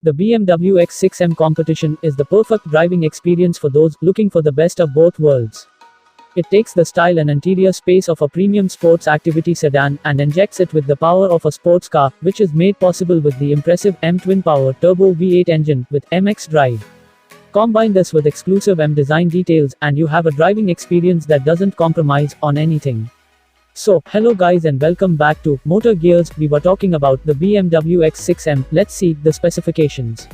The BMW X6M competition is the perfect driving experience for those looking for the best of both worlds. It takes the style and interior space of a premium sports activity sedan and injects it with the power of a sports car, which is made possible with the impressive M twin-power turbo V8 engine with MX drive. Combine this with exclusive M design details and you have a driving experience that doesn't compromise on anything. So, hello guys and welcome back to Motor Gears. We were talking about the BMW X6M. Let's see the specifications.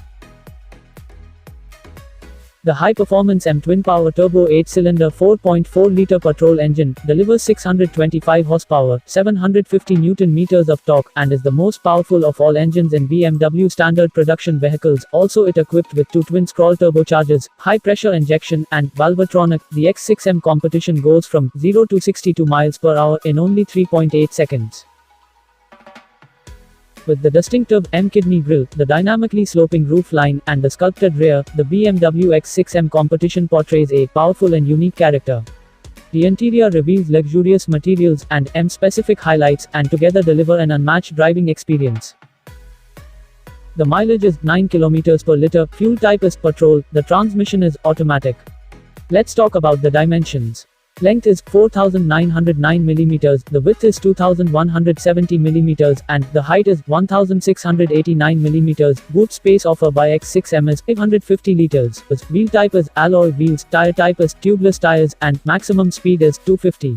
The high-performance M twin-power turbo 8-cylinder 4.4-liter petrol engine delivers 625 horsepower, 750 Nm of torque, and is the most powerful of all engines in BMW standard production vehicles. Also it equipped with two twin-scroll turbochargers, high-pressure injection, and Valvetronic. The X6M competition goes from 0 to 62 miles per hour in only 3.8 seconds. With the distinctive M-kidney grille, the dynamically sloping roofline, and the sculpted rear, the BMW X6M competition portrays a powerful and unique character. The interior reveals luxurious materials and M-specific highlights, and together deliver an unmatched driving experience. The mileage is 9 km per liter, fuel type is petrol, the transmission is automatic. Let's talk about the dimensions. Length is 4,909 mm, the width is 2,170 mm, and the height is 1,689 mm. Boot space offered by X6M is 850 liters. Wheel type is alloy wheels, tire type is tubeless tires, and maximum speed is 250.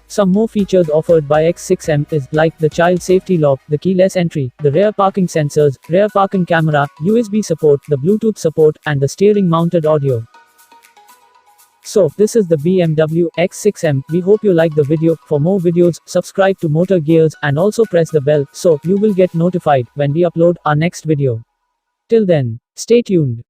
Some more features offered by X6M is like the child safety lock, the keyless entry, the rear parking sensors, rear parking camera, USB support, the Bluetooth support, and the steering mounted audio. So, this is the BMW X6M. We hope you like the video. For more videos, subscribe to Motor Gears and also press the bell so you will get notified when we upload our next video. Till then, stay tuned.